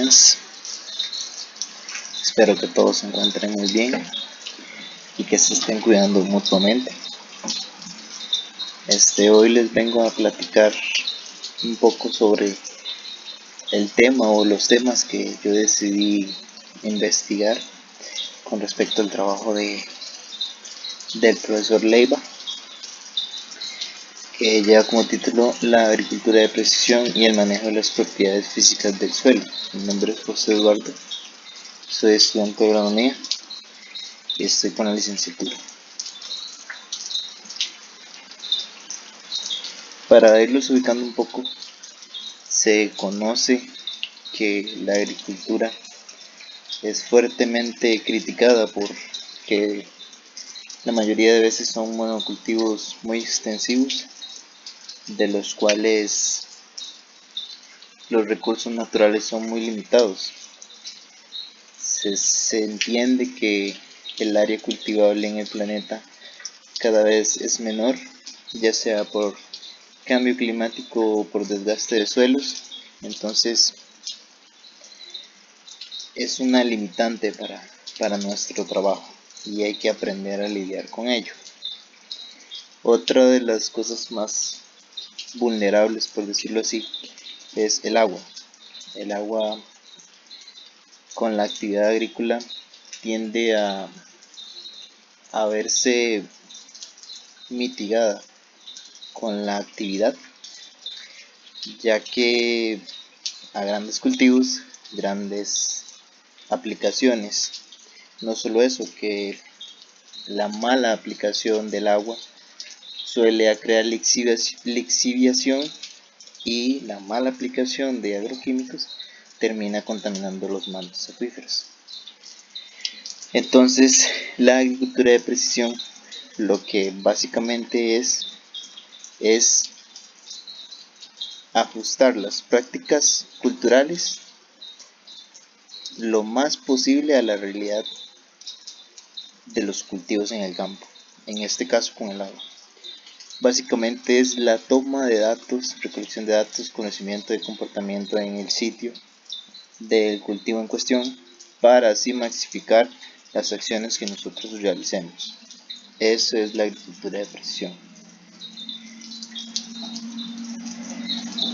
buenas. Espero que todos se encuentren muy bien y que se estén cuidando mutuamente. Hoy les vengo a platicar un poco sobre el tema o los temas que yo decidí investigar con respecto al trabajo del profesor Leiva, que lleva como título La agricultura de precisión y el manejo de las propiedades físicas del suelo. Mi nombre es José Eduardo, soy estudiante de agronomía y estoy con la licenciatura. Para irlos ubicando un poco, se conoce que la agricultura es fuertemente criticada porque la mayoría de veces son monocultivos muy extensivos, de los cuales los recursos naturales son muy limitados. Se entiende que el área cultivable en el planeta cada vez es menor, ya sea por cambio climático o por desgaste de suelos. Entonces es una limitante para nuestro trabajo y hay que aprender a lidiar con ello. Otra de las cosas más vulnerables, por decirlo así, es el agua. El agua con la actividad agrícola tiende a verse mitigada con la actividad, ya que a grandes cultivos, grandes aplicaciones, no solo eso, que la mala aplicación del agua suele crear lixiviación y la mala aplicación de agroquímicos termina contaminando los mantos acuíferos. Entonces, la agricultura de precisión lo que básicamente es ajustar las prácticas culturales lo más posible a la realidad de los cultivos en el campo, en este caso con el agua. Básicamente es la toma de datos, recolección de datos, conocimiento de comportamiento en el sitio del cultivo en cuestión, para así maxificar las acciones que nosotros realicemos. Eso es la agricultura de precisión.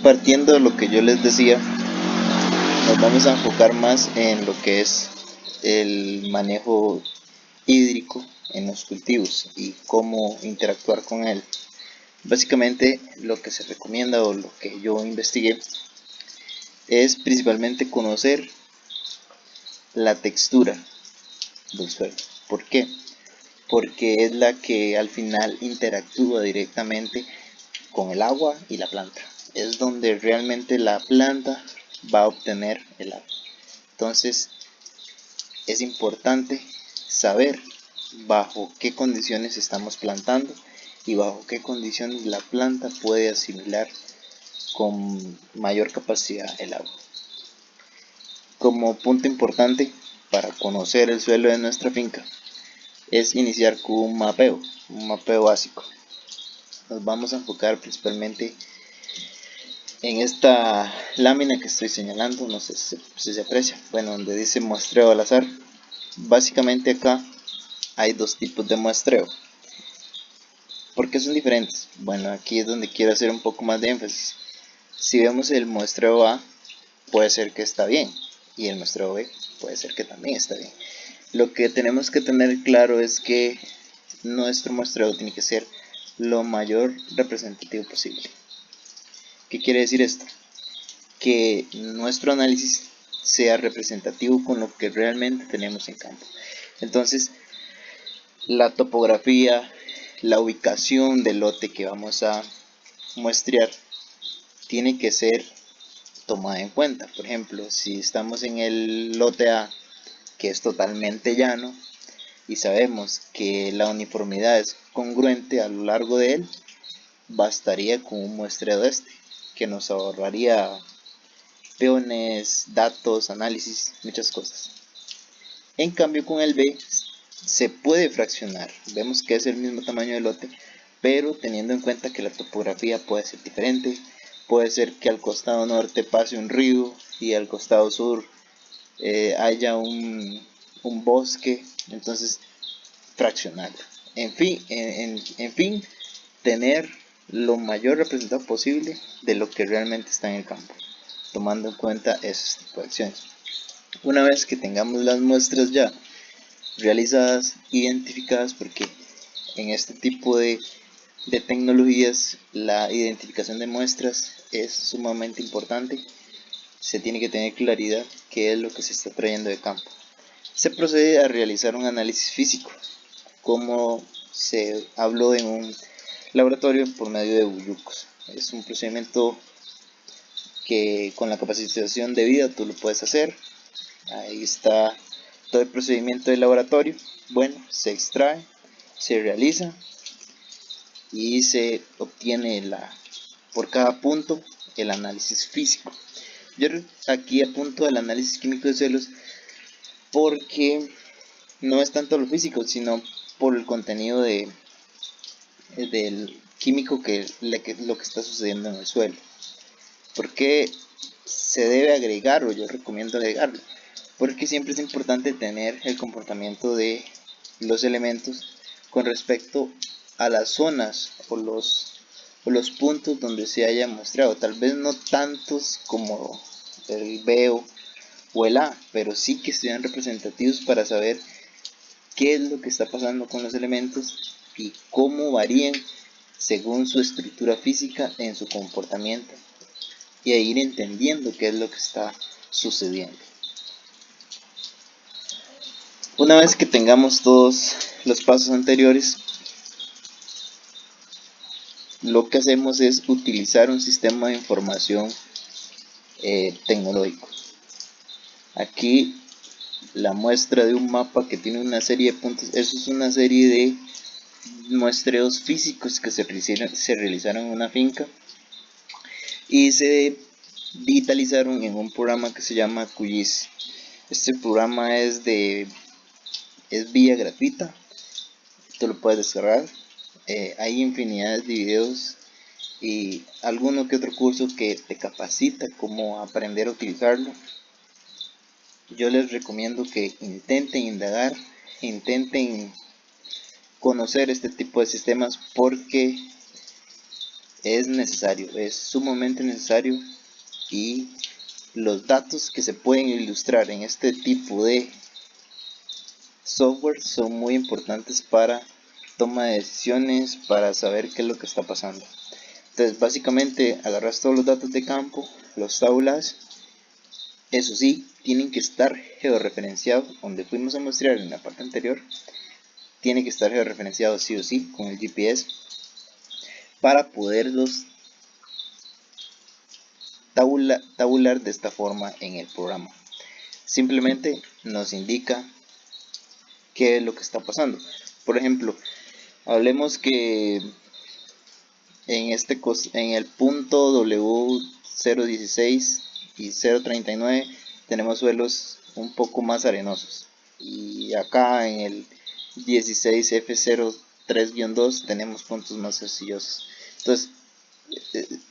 Partiendo de lo que yo les decía, nos vamos a enfocar más en lo que es el manejo hídrico en los cultivos y cómo interactuar con él. Básicamente lo que se recomienda o lo que yo investigué es principalmente conocer la textura del suelo. ¿Por qué? Porque es la que al final interactúa directamente con el agua y la planta. Es donde realmente la planta va a obtener el agua. Entonces es importante saber bajo qué condiciones estamos plantando y bajo qué condiciones la planta puede asimilar con mayor capacidad el agua. Como punto importante para conocer el suelo de nuestra finca es iniciar con un mapeo básico. Nos vamos a enfocar principalmente en esta lámina que estoy señalando, no sé si se aprecia, bueno, donde dice muestreo al azar. Básicamente acá hay dos tipos de muestreo. ¿Por qué son diferentes? Bueno, aquí es donde quiero hacer un poco más de énfasis. Si vemos el muestreo A, puede ser que está bien, y el muestreo B puede ser que también está bien. Lo que tenemos que tener claro es que nuestro muestreo tiene que ser lo mayor representativo posible. ¿Qué quiere decir esto? Que nuestro análisis sea representativo con lo que realmente tenemos en campo. Entonces, la topografía, la ubicación del lote que vamos a muestrear tiene que ser tomada en cuenta. Por ejemplo, si estamos en el lote A, que es totalmente llano, y sabemos que la uniformidad es congruente a lo largo de él, bastaría con un muestreo de que nos ahorraría peones, datos, análisis, muchas cosas. En cambio con el B se puede fraccionar, vemos que es el mismo tamaño del lote, pero teniendo en cuenta que la topografía puede ser diferente, puede ser que al costado norte pase un río y al costado sur haya un bosque, entonces fraccionarlo. En fin, tener lo mayor representado posible de lo que realmente está en el campo, tomando en cuenta esos tipos de acciones. Una vez que tengamos las muestras ya realizadas, identificadas, porque en este tipo de tecnologías la identificación de muestras es sumamente importante, se tiene que tener claridad qué es lo que se está trayendo de campo. Se procede a realizar un análisis físico, como se habló en un laboratorio por medio de bullucos. Es un procedimiento que con la capacitación debida tú lo puedes hacer. Ahí está todo el procedimiento del laboratorio. Bueno, se extrae, se realiza y se obtiene por cada punto el análisis físico. Yo aquí apunto el análisis químico de suelos porque no es tanto lo físico, sino por el contenido del químico lo que está sucediendo en el suelo. ¿Por qué se debe agregar, o yo recomiendo agregarlo? Porque siempre es importante tener el comportamiento de los elementos con respecto a las zonas o los puntos donde se haya mostrado. Tal vez no tantos como el B o el A, pero sí que sean representativos para saber qué es lo que está pasando con los elementos y cómo varían según su estructura física en su comportamiento, y a ir entendiendo qué es lo que está sucediendo. Una vez que tengamos todos los pasos anteriores, lo que hacemos es utilizar un sistema de información tecnológico. Aquí la muestra de un mapa que tiene una serie de puntos, eso es una serie de muestreos físicos que se realizaron en una finca y se digitalizaron en un programa que se llama QGIS. Este programa es vía gratuita, tú lo puedes descargar. Hay infinidades de videos y alguno que otro curso que te capacita cómo aprender a utilizarlo. Yo les recomiendo que intenten indagar, intenten conocer este tipo de sistemas porque es necesario, es sumamente necesario, y los datos que se pueden ilustrar en este tipo de software son muy importantes para toma de decisiones, para saber qué es lo que está pasando. Entonces básicamente agarras todos los datos de campo, los tabulas. Eso sí, tienen que estar georreferenciados, donde fuimos a mostrar en la parte anterior, tiene que estar georreferenciado sí o sí con el GPS para poderlos tabular de esta forma en el programa. Simplemente nos indica qué es lo que está pasando. Por ejemplo, hablemos que en el punto W016 y 039 tenemos suelos un poco más arenosos, y acá en el 16F03-2 tenemos puntos más arcillosos. Entonces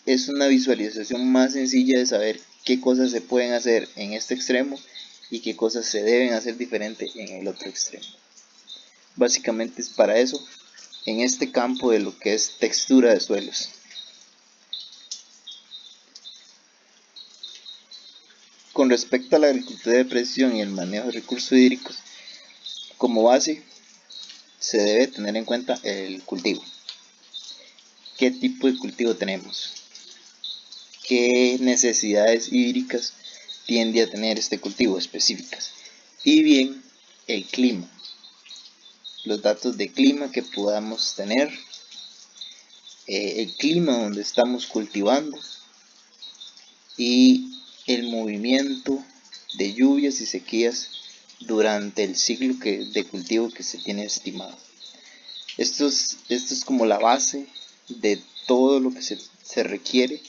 es una visualización más sencilla de saber qué cosas se pueden hacer en este extremo y qué cosas se deben hacer diferente en el otro extremo. Básicamente es para eso en este campo de lo que es textura de suelos. Con respecto a la agricultura de precisión y el manejo de recursos hídricos, como base se debe tener en cuenta el cultivo. ¿Qué tipo de cultivo tenemos? ¿Qué necesidades hídricas tiende a tener este cultivo específicas? Y bien, el clima. Los datos de clima que podamos tener, el clima donde estamos cultivando y el movimiento de lluvias y sequías durante el ciclo de cultivo que se tiene estimado. Esto es como la base de todo lo que se requiere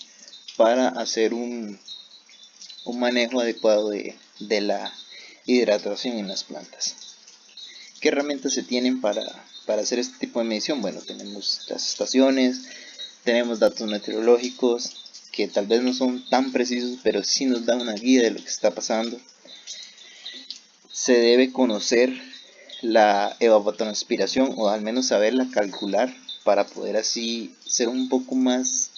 para hacer un manejo adecuado de la hidratación en las plantas. ¿Qué herramientas se tienen para hacer este tipo de medición? Bueno, tenemos las estaciones, tenemos datos meteorológicos que tal vez no son tan precisos, pero sí nos dan una guía de lo que está pasando. se debe conocer la evapotranspiración, o al menos saberla calcular, para poder así ser un poco más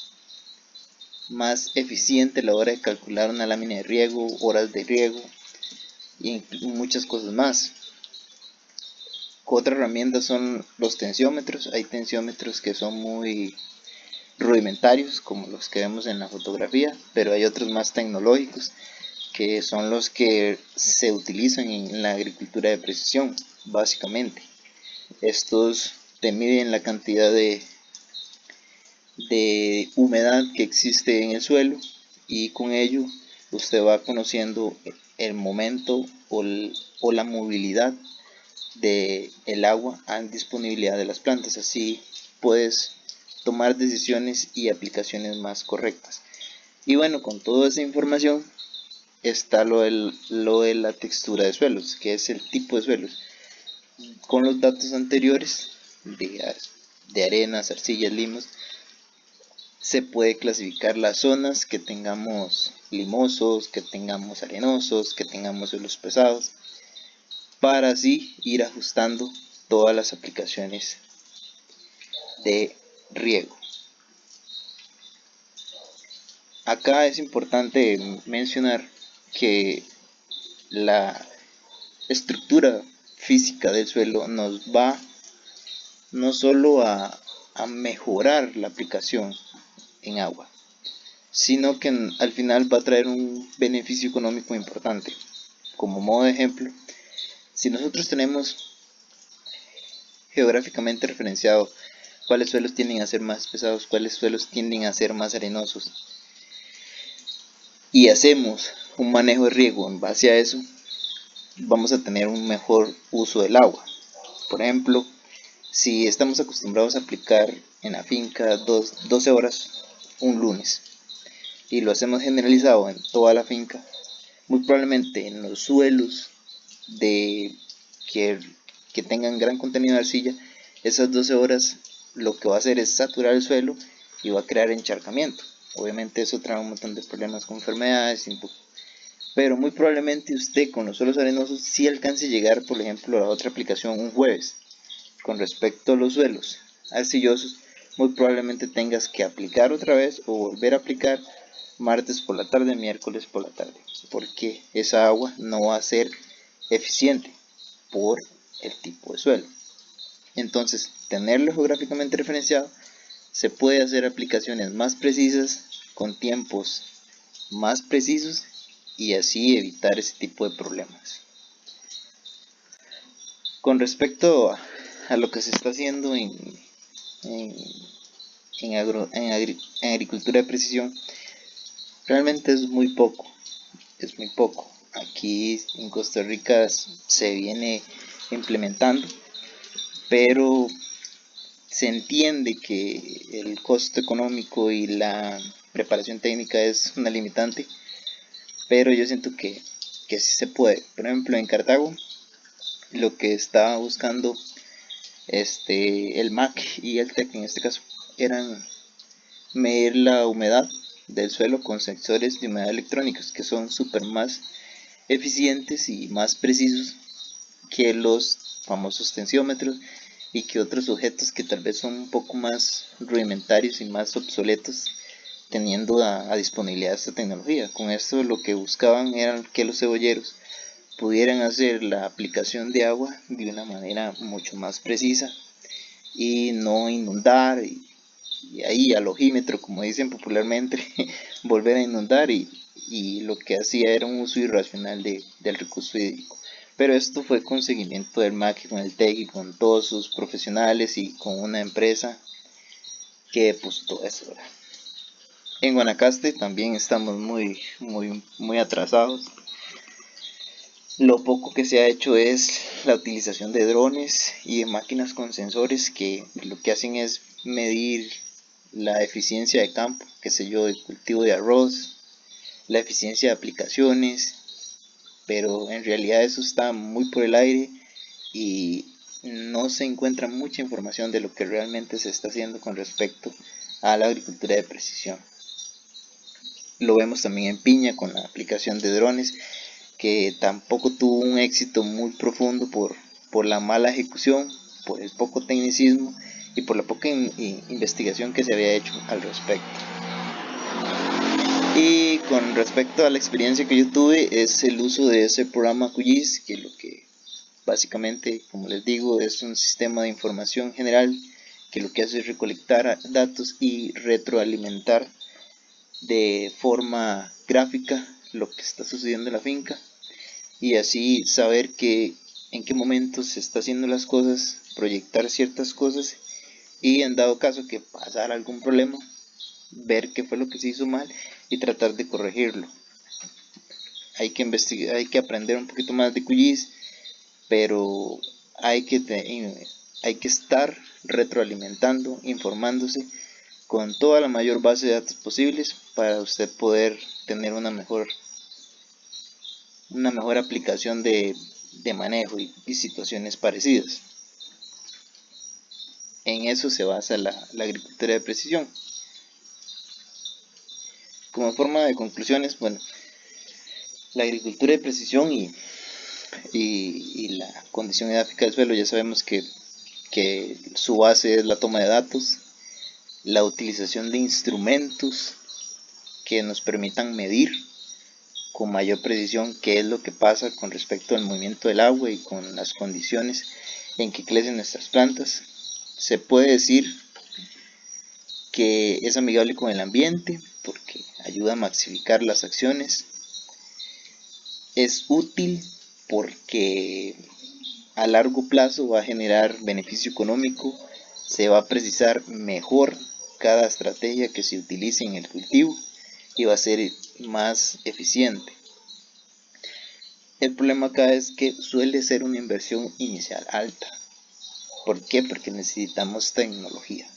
eficiente a la hora de calcular una lámina de riego, horas de riego y muchas cosas más. Otra herramienta son los tensiómetros. Hay tensiómetros que son muy rudimentarios, como los que vemos en la fotografía, pero hay otros más tecnológicos, que son los que se utilizan en la agricultura de precisión, básicamente. Estos te miden la cantidad de humedad que existe en el suelo, y con ello usted va conociendo el momento o la movilidad del agua a disponibilidad de las plantas. Así puedes tomar decisiones y aplicaciones más correctas. Y bueno, con toda esa información está lo de la textura de suelos, que es el tipo de suelos. Con los datos anteriores de arenas, arcillas, limas, se puede clasificar las zonas que tengamos limosos, que tengamos arenosos, que tengamos suelos pesados, para así ir ajustando todas las aplicaciones de riego. Acá es importante mencionar que la estructura física del suelo nos va no solo a mejorar la aplicación en agua, sino que al final va a traer un beneficio económico importante. Como modo de ejemplo, si nosotros tenemos geográficamente referenciado cuáles suelos tienden a ser más pesados, cuáles suelos tienden a ser más arenosos, y hacemos un manejo de riego en base a eso, vamos a tener un mejor uso del agua. Por ejemplo, si estamos acostumbrados a aplicar en la finca 12 horas un lunes, y lo hacemos generalizado en toda la finca, muy probablemente en los suelos de que, que tengan gran contenido de arcilla, esas 12 horas lo que va a hacer es saturar el suelo y va a crear encharcamiento. Obviamente eso trae un montón de problemas con enfermedades, pero muy probablemente usted con los suelos arenosos sí alcance a llegar, por ejemplo, a la otra aplicación un jueves. Con respecto a los suelos arcillosos, muy probablemente tengas que aplicar otra vez o volver a aplicar martes por la tarde, miércoles por la tarde, porque esa agua no va a ser eficiente por el tipo de suelo. Entonces, tenerlo geográficamente referenciado, se puede hacer aplicaciones más precisas con tiempos más precisos, y así evitar ese tipo de problemas. Con respecto a lo que se está haciendo en, en agricultura de precisión, realmente es muy poco. Aquí en Costa Rica se viene implementando, pero se entiende que el costo económico y la preparación técnica es una limitante, pero yo siento que sí se puede. Por ejemplo, en Cartago, lo que estaba buscando el MAC y el TEC en este caso eran medir la humedad del suelo con sensores de humedad electrónicos, que son súper más eficientes y más precisos que los famosos tensiómetros y que otros objetos que tal vez son un poco más rudimentarios y más obsoletos, teniendo a disponibilidad esta tecnología. Con esto lo que buscaban era que los cebolleros pudieran hacer la aplicación de agua de una manera mucho más precisa y no inundar y ahí al ojímetro, como dicen popularmente, volver a inundar, y lo que hacía era un uso irracional del recurso hídrico. Pero esto fue con seguimiento del MAC, con el TEC y con todos sus profesionales y con una empresa que puso todo eso, ¿verdad? En Guanacaste también estamos muy atrasados. Lo poco que se ha hecho es la utilización de drones y de máquinas con sensores que lo que hacen es medir la eficiencia de campo, qué sé yo, del cultivo de arroz, la eficiencia de aplicaciones, pero en realidad eso está muy por el aire y no se encuentra mucha información de lo que realmente se está haciendo con respecto a la agricultura de precisión. Lo vemos también en piña con la aplicación de drones, que tampoco tuvo un éxito muy profundo por la mala ejecución, por el poco tecnicismo y por la poca investigación que se había hecho al respecto. Y con respecto a la experiencia que yo tuve, es el uso de ese programa QGIS, que lo que básicamente, como les digo, es un sistema de información general que lo que hace es recolectar datos y retroalimentar de forma gráfica lo que está sucediendo en la finca, y así saber en qué momento se está haciendo las cosas, proyectar ciertas cosas, y en dado caso que pasara algún problema, ver qué fue lo que se hizo mal y tratar de corregirlo. Hay que investigar, hay que aprender un poquito más de QGIS, pero hay que estar retroalimentando, informándose con toda la mayor base de datos posibles para usted poder tener una mejor aplicación de manejo y situaciones parecidas. En eso se basa la agricultura de precisión. Como forma de conclusiones, bueno, la agricultura de precisión y la condición edáfica del suelo, ya sabemos que su base es la toma de datos, la utilización de instrumentos que nos permitan medir con mayor precisión qué es lo que pasa con respecto al movimiento del agua y con las condiciones en que crecen nuestras plantas. Se puede decir que es amigable con el ambiente porque ayuda a maximizar las acciones. Es útil porque a largo plazo va a generar beneficio económico, se va a precisar mejor cada estrategia que se utilice en el cultivo y va a ser más eficiente. El problema acá es que suele ser una inversión inicial alta. ¿Por qué? Porque necesitamos tecnología.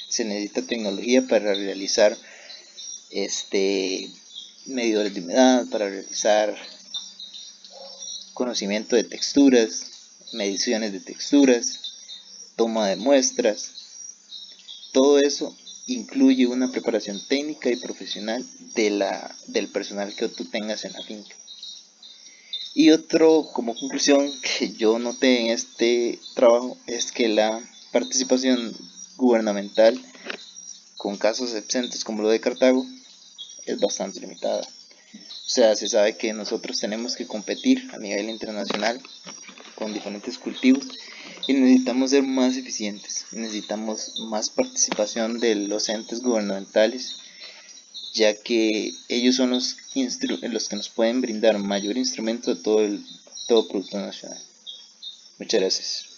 Se necesita tecnología para realizar medidores de humedad, para realizar conocimiento de texturas, mediciones de texturas, toma de muestras. Todo eso incluye una preparación técnica y profesional del personal que tú tengas en la finca. Y otro, como conclusión, que yo noté en este trabajo es que la participación gubernamental con casos exentos como lo de Cartago es bastante limitada. O sea, se sabe que nosotros tenemos que competir a nivel internacional con diferentes cultivos y necesitamos ser más eficientes, necesitamos más participación de los entes gubernamentales, ya que ellos son los que nos pueden brindar mayor instrumento de todo producto nacional. Muchas gracias.